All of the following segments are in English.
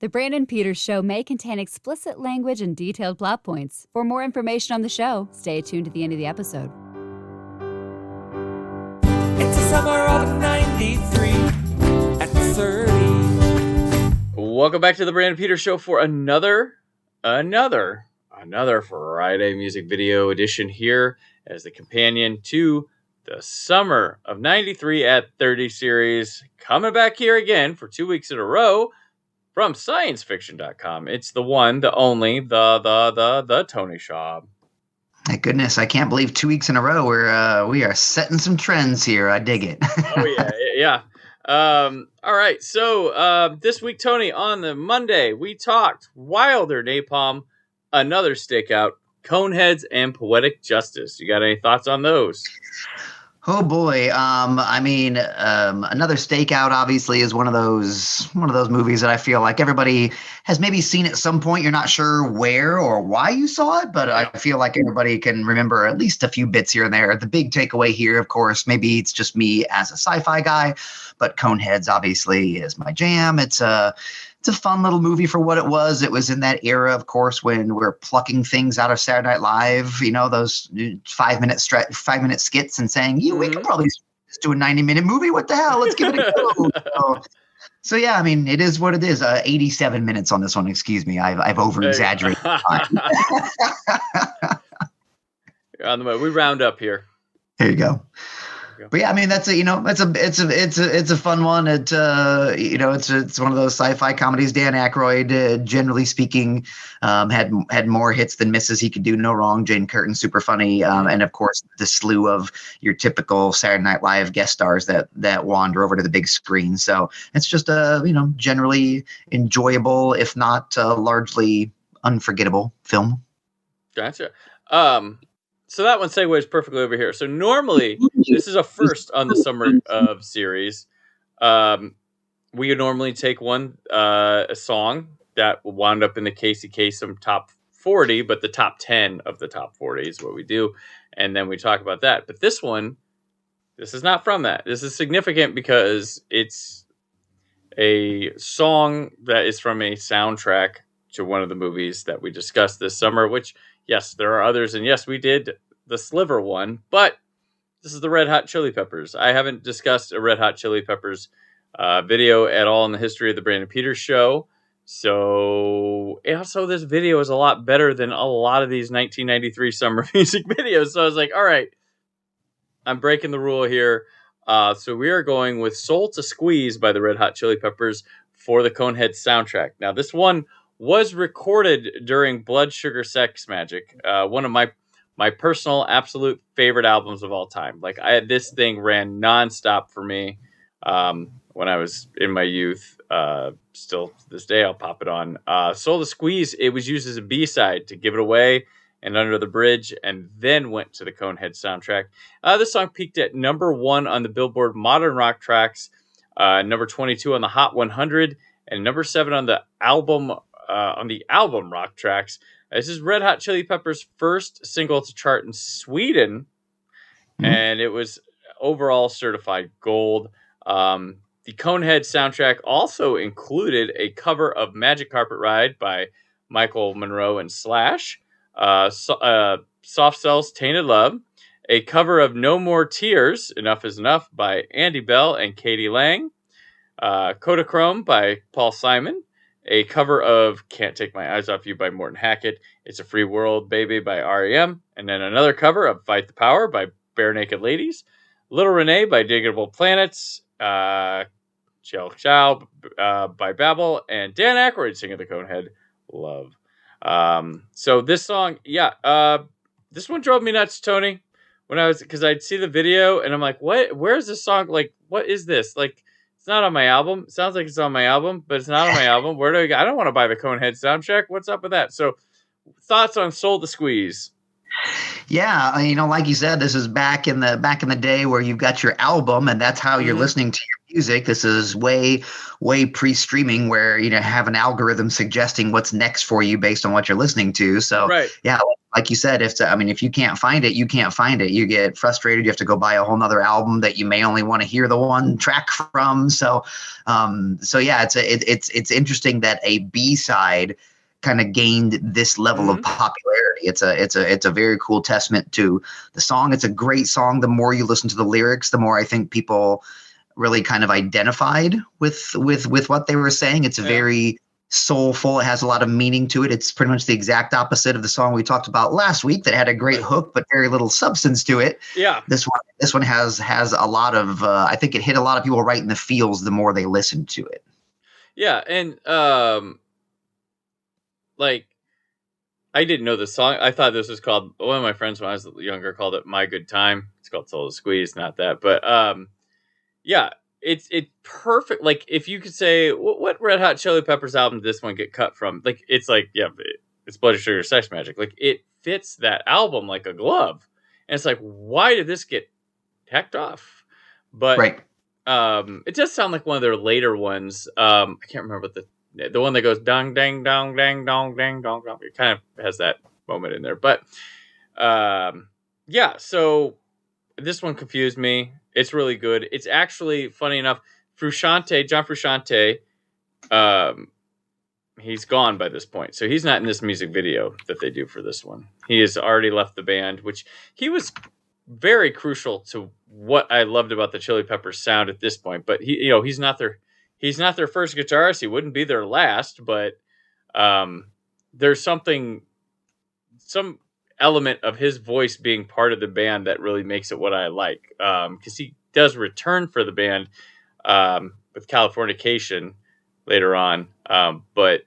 The Brandon Peters Show may contain explicit language and detailed plot points. For more information on the show, stay tuned to the end of the episode. It's the summer of 93 at 30. Welcome back to the Brandon Peters Show for another Friday music video edition here as the companion to the Summer of 93 at 30 series. Coming back here again for 2 weeks in a row from sciencefiction.com. It's the one, the only, the Tony Schaab. My goodness, I can't believe 2 weeks in a row we are setting some trends here. I dig it. Oh, yeah. All right, so this week, Tony, on the Monday, we talked Wilder Napalm, Another Stakeout, Coneheads, and Poetic Justice. You got any thoughts on those? Oh boy. Another Stakeout obviously is one of those movies that I feel like everybody has maybe seen at some point. You're not sure where or why you saw it, but I feel like everybody can remember at least a few bits here and there. The big takeaway here, of course, maybe it's just me as a sci-fi guy, but Coneheads obviously is my jam. It's a fun little movie for what it was. It was in that era, of course, when we're plucking things out of Saturday Night Live, those 5-minute skits and saying, we could probably just do a 90-minute movie. What the hell? Let's give it a go. So yeah, it is what it is. 87 minutes on this one. Excuse me. I've over-exaggerated. On the way. We round up here. There you go. But yeah, it's a fun one. It's one of those sci-fi comedies. Dan Aykroyd, generally speaking, had more hits than misses. He could do no wrong. Jane Curtin, super funny, and of course the slew of your typical Saturday Night Live guest stars that wander over to the big screen. So it's just a generally enjoyable, if not largely unforgettable film. Gotcha. So that one segues perfectly over here. So normally, this is a first on the Summer of series. We would normally take a song that wound up in the Casey Kasem top 40, but the top 10 of the top 40 is what we do. And then we talk about that. But this is not from that. This is significant because it's a song that is from a soundtrack to one of the movies that we discussed this summer, which, yes, there are others. And yes, we did the Sliver one, but this is the Red Hot Chili Peppers. I haven't discussed a Red Hot Chili Peppers video at all in the history of the Brandon Peters Show. So also this video is a lot better than a lot of these 1993 summer music videos. So I was like, all right, I'm breaking the rule here. So we are going with Soul to Squeeze by the Red Hot Chili Peppers for the Coneheads soundtrack. Now this one was recorded during Blood Sugar Sex Magic, one of my personal absolute favorite albums of all time. Like this thing ran nonstop for me when I was in my youth. Still to this day, I'll pop it on. Soul to Squeeze, it was used as a B-side to Give It Away and Under the Bridge, and then went to the Coneheads soundtrack. This song peaked at number 1 on the Billboard Modern Rock Tracks, number 22 on the Hot 100, and number 7 on the album Rock Tracks. This is Red Hot Chili Peppers' first single to chart in Sweden, and it was overall certified gold. The Coneheads soundtrack also included a cover of Magic Carpet Ride by Michael Monroe and Slash, Soft Cell's Tainted Love, a cover of No More Tears, Enough Is Enough by Andy Bell and Katie Lang, Kodachrome by Paul Simon, a cover of Can't Take My Eyes Off You by Morton Hackett, It's a Free World, Baby by R.E.M., and then another cover of Fight the Power by Bare Naked Ladies, Little Renee by Digable Planets, Schaab by Babel, and Dan Aykroyd singing the Conehead Love. So this song, this one drove me nuts, Tony, because I'd see the video and I'm like, where's this song? Like, what is this? Like, it's not on my album. It sounds like it's on my album, but it's not on my album. Where do I go? I don't want to buy the Conehead soundtrack. What's up with that? So thoughts on Soul to Squeeze? Yeah, like you said, this is back in the day where you've got your album and that's how you're listening to your music. This is way pre-streaming where have an algorithm suggesting what's next for you based on what you're listening to. So right. Yeah, like you said, if you can't find it, you can't find it. You get frustrated. You have to go buy a whole nother album that you may only want to hear the one track from. So yeah, it's interesting that a B-side kind of gained this level of popularity. It's a very cool testament to the song. It's a great song. The more you listen to the lyrics, the more I think people really kind of identified with what they were saying. It's very soulful. It has a lot of meaning to it. It's pretty much the exact opposite of the song we talked about last week that had a great hook but very little substance to it. Yeah. This one has a lot of I think it hit a lot of people right in the feels the more they listened to it. Yeah, and like I didn't know the song. I thought this was called, one of my friends when I was younger called it My Good Time. It's called Soul to Squeeze, not that. But yeah, it's perfect. Like, if you could say, what Red Hot Chili Peppers album did this one get cut from? Like, it's like, yeah, it's Blood Sugar Sex Magic. Like, it fits that album like a glove. And it's like, why did this get hacked off? But right. It does sound like one of their later ones. I can't remember what the one that goes dong dang dong dang dong dang dong dong. It kind of has that moment in there. But yeah, so this one confused me. It's really good. It's actually, funny enough, John Frusciante, he's gone by this point. So he's not in this music video that they do for this one. He has already left the band, which he was very crucial to what I loved about the Chili Peppers sound at this point. But he's not their first guitarist. He wouldn't be their last, but there's some element of his voice being part of the band that really makes it what I like. Because he does return for the band with Californication later on. But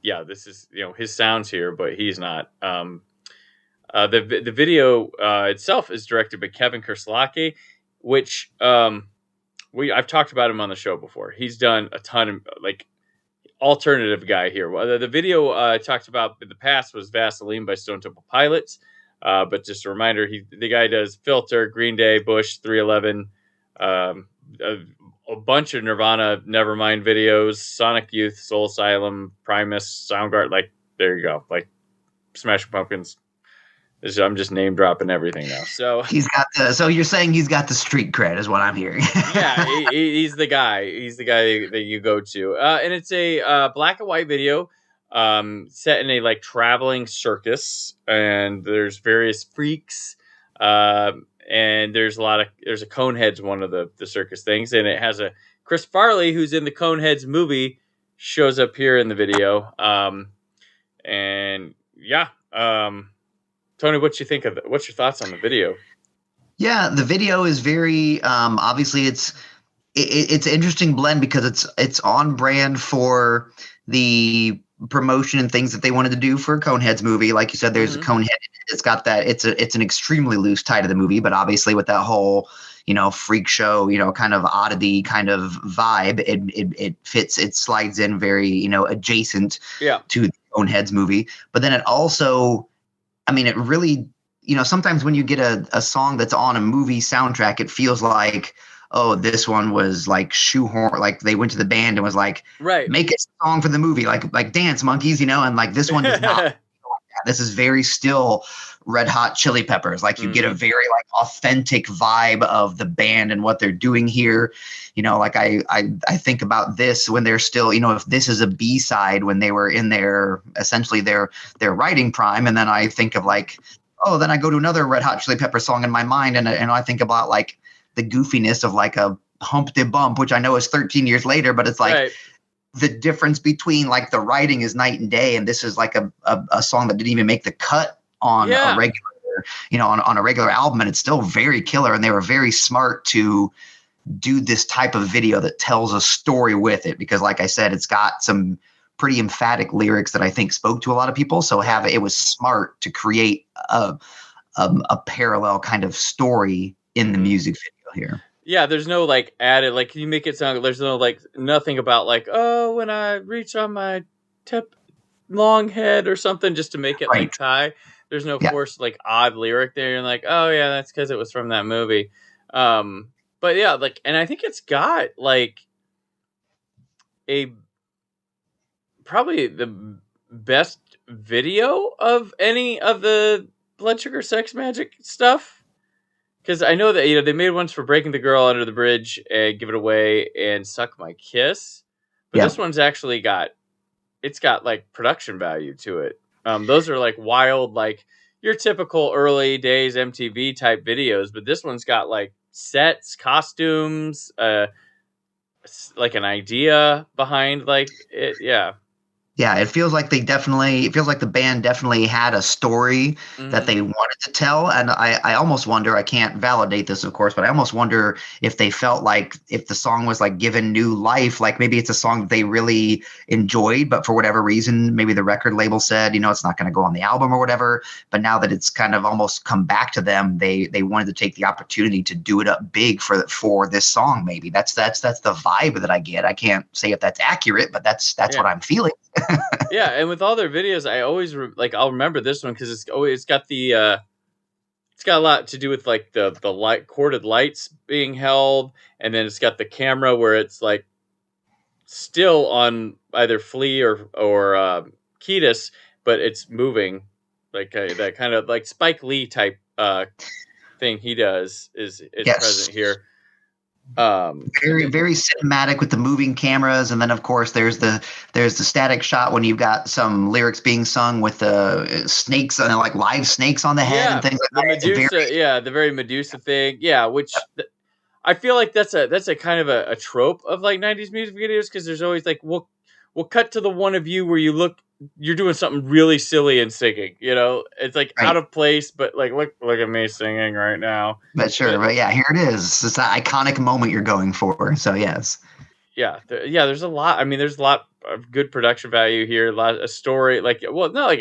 yeah, this is, his sounds here, but he's not. The video itself is directed by Kevin Kerslake, which I've talked about him on the show before. He's done a ton of alternative guy here. Well, the video I talked about in the past was Vaseline by Stone Temple Pilots. But just a reminder, the guy does Filter, Green Day, Bush, 311, a bunch of Nirvana, Nevermind videos, Sonic Youth, Soul Asylum, Primus, Soundgarden. Like, there you go. Like, Smashing Pumpkins. I'm just name dropping everything now. So So you're saying he's got the street cred, is what I'm hearing. Yeah, he's the guy. He's the guy that you go to. And it's a black and white video set in a traveling circus, and there's various freaks. And there's a Coneheads, one of the circus things, and it has a Chris Farley, who's in the Coneheads movie, shows up here in the video. And yeah. Tony, what you think of it? What's your thoughts on the video? Yeah, the video is very obviously it's an interesting blend because it's on brand for the promotion and things that they wanted to do for a Coneheads movie. Like you said, there's a Conehead. It's got that. It's an extremely loose tie to the movie, but obviously with that whole freak show, kind of oddity kind of vibe, it fits. It slides in very adjacent to the Coneheads movie. But then it also, it really, sometimes when you get a song that's on a movie soundtrack, it feels like, oh, this one was shoehorn, they went to the band and was make a song for the movie, like Dance Monkeys, and this one does not. This is very still Red Hot Chili Peppers. You get a very authentic vibe of the band and what they're doing here. I think about this when they're still, if this is a B-side when they were in essentially their writing prime. And then I think of then I go to another Red Hot Chili Pepper song in my mind. And I think about the goofiness of a Hump de Bump, which I know is 13 years later, but it's right. The difference between the writing is night and day. And this is a song that didn't even make the cut on a regular, on a regular album. And it's still very killer. And they were very smart to do this type of video that tells a story with it. Because like I said, it's got some pretty emphatic lyrics that I think spoke to a lot of people. So it was smart to create a parallel kind of story in the music video here. Yeah, there's no added, you make it sound, there's no nothing about oh, when I reach on my long head or something just to make it tie. There's no forced odd lyric there. And oh yeah, that's because it was from that movie. But yeah, and I think it's got a probably the best video of any of the Blood Sugar Sex Magic stuff? Because I know that they made ones for Breaking the Girl Under the Bridge and Give It Away and Suck My Kiss, but this one's actually got like production value to it. Those are like wild, like your typical early days MTV type videos, but this one's got like sets, costumes, like an idea behind like it. Yeah. Yeah, it feels like it feels like the band definitely had a story that they wanted to tell. And I almost wonder, I can't validate this, of course, but I almost wonder if they felt like if the song was like given new life, like maybe it's a song that they really enjoyed, but for whatever reason, maybe the record label said, it's not going to go on the album or whatever. But now that it's kind of almost come back to them, they wanted to take the opportunity to do it up big for this song. Maybe that's the vibe that I get. I can't say if that's accurate, but that's what I'm feeling. Yeah, and with all their videos, I always I'll remember this one because it's got a lot to do with like the corded lights being held, and then it's got the camera where it's like still on either Flea or Kiedis, but it's moving like that kind of like Spike Lee type thing he does is present here. Very, very cinematic with the moving cameras, and then of course there's the static shot when you've got some lyrics being sung with the snakes and like live snakes on the head and things like that. Medusa, the very Medusa thing, which I feel like that's a kind of a trope of like 90s music videos, because there's always like we'll cut to the one of you where you're doing something really silly and singing, it's like out of place, but like look at me singing right now. But yeah, here it is. It's that iconic moment you're going for. So yes. There's a lot. I mean, there's a lot of good production value here. A story, not like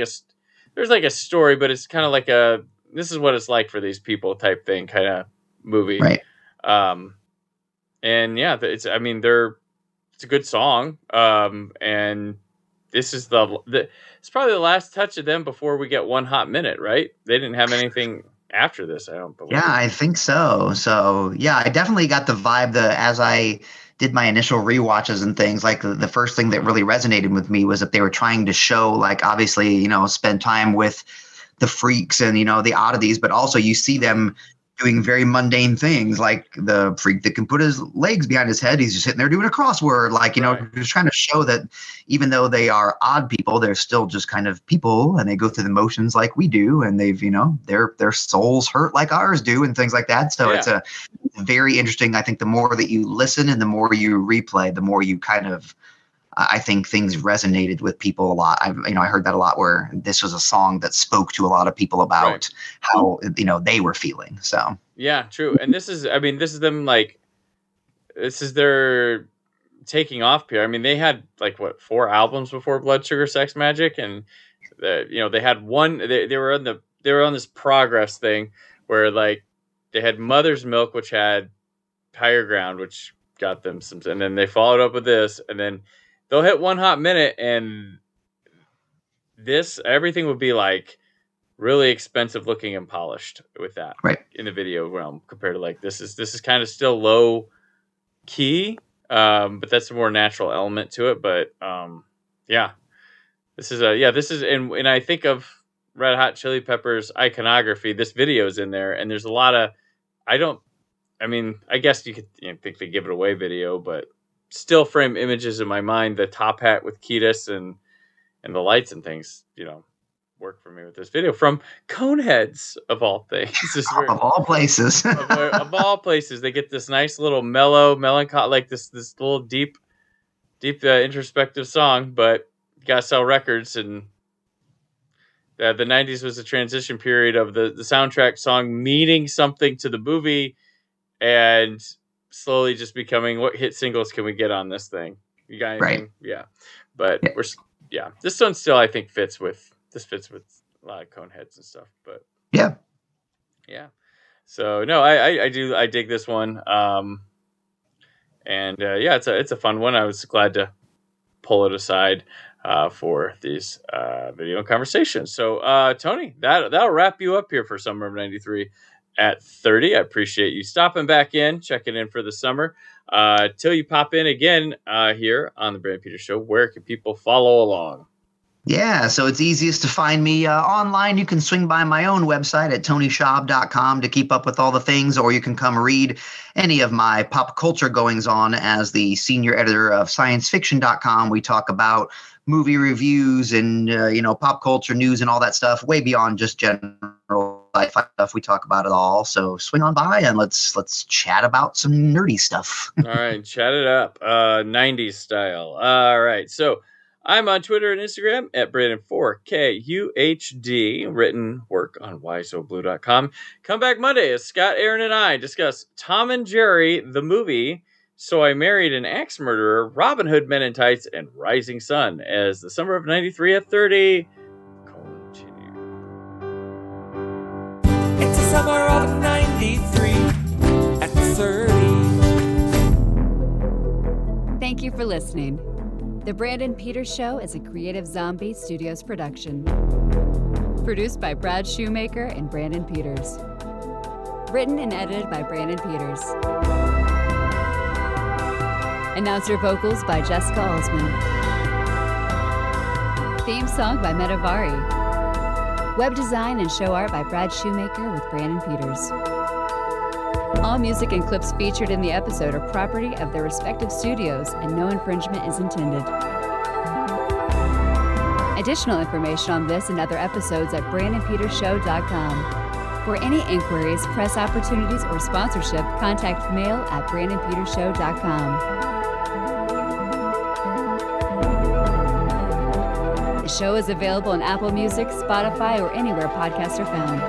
there's like a story, but it's kind of like this is what it's like for these people type thing kind of movie. Right. And yeah, it's a good song. And this is it's probably the last touch of them before we get One Hot Minute, right? They didn't have anything after this, I don't believe. Yeah, I think so. So yeah, I definitely got the vibe as I did my initial rewatches and things, like the first thing that really resonated with me was that they were trying to show, like, obviously, spend time with the freaks and, the oddities, but also you see them doing very mundane things, like the freak that can put his legs behind his head. He's just sitting there doing a crossword, like, just trying to show that even though they are odd people, they're still just kind of people, and they go through the motions like we do. And they've, their souls hurt like ours do and things like that. So it's a very interesting. I think the more that you listen and the more you replay, the more you kind of, I think things resonated with people a lot. I heard that a lot, where this was a song that spoke to a lot of people about how, they were feeling. So yeah, true. And this is them, like, this is their taking off here. I mean, they had like 4 albums before Blood Sugar Sex Magic, and they had one. They were on this progress thing where like they had Mother's Milk, which had Higher Ground, which got them some, and then they followed up with this, and then they'll hit One Hot Minute, and everything would be like really expensive looking and polished with that, in the video realm, compared to like this is kind of still low key, but that's a more natural element to it. But this is and I think of Red Hot Chili Peppers iconography. This video is in there, and there's a lot of I guess you could think they Give It Away video, but still frame images in my mind. The top hat with Kiedis and the lights and things, work for me with this video from Coneheads of all things. Of all places. of all places, they get this nice little melancholy, like this little deep introspective song, but you gotta sell records. And the 90s was a transition period of the soundtrack song meaning something to the movie and slowly just becoming, what hit singles can we get on this thing? You got anything? Right. Yeah. But this one still, I think, fits with a lot of Coneheads and stuff. But yeah. So no, I dig this one. It's a fun one. I was glad to pull it aside for these video conversations. So Tony, that'll wrap you up here for summer of '93 at 30. I appreciate you stopping back in, checking in for the summer. Till you pop in again here on the Brandon Peters Show, where can people follow along? Yeah, so it's easiest to find me online. You can swing by my own website at tonyschaab.com to keep up with all the things, or you can come read any of my pop culture goings on as the senior editor of sciencefiction.com. We talk about movie reviews and, pop culture news and all that stuff, way beyond just general sci-fi stuff. We talk about it all. So swing on by and let's chat about some nerdy stuff. All right, chat it up. 90s style. All right. So I'm on Twitter and Instagram at Brandon4KUHD. Written work on whysobblue.com. Come back Monday as Scott, Aaron, and I discuss Tom and Jerry, the movie, So I Married an Axe Murderer, Robin Hood Men in Tights, and Rising Sun as the summer of 93 at 30 continue. It's the summer of 93 at 30. Thank you for listening. The Brandon Peters Show is a Creative Zombie Studios production. Produced by Brad Shoemaker and Brandon Peters. Written and edited by Brandon Peters. Announcer vocals by Jessica Alsman. Theme song by Metavari. Web design and show art by Brad Shoemaker with Brandon Peters. All music and clips featured in the episode are property of their respective studios, and no infringement is intended. Additional information on this and other episodes at BrandonPetersShow.com. For any inquiries, press opportunities, or sponsorship, contact mail at BrandonPetersShow.com. The show is available on Apple Music, Spotify, or anywhere podcasts are found.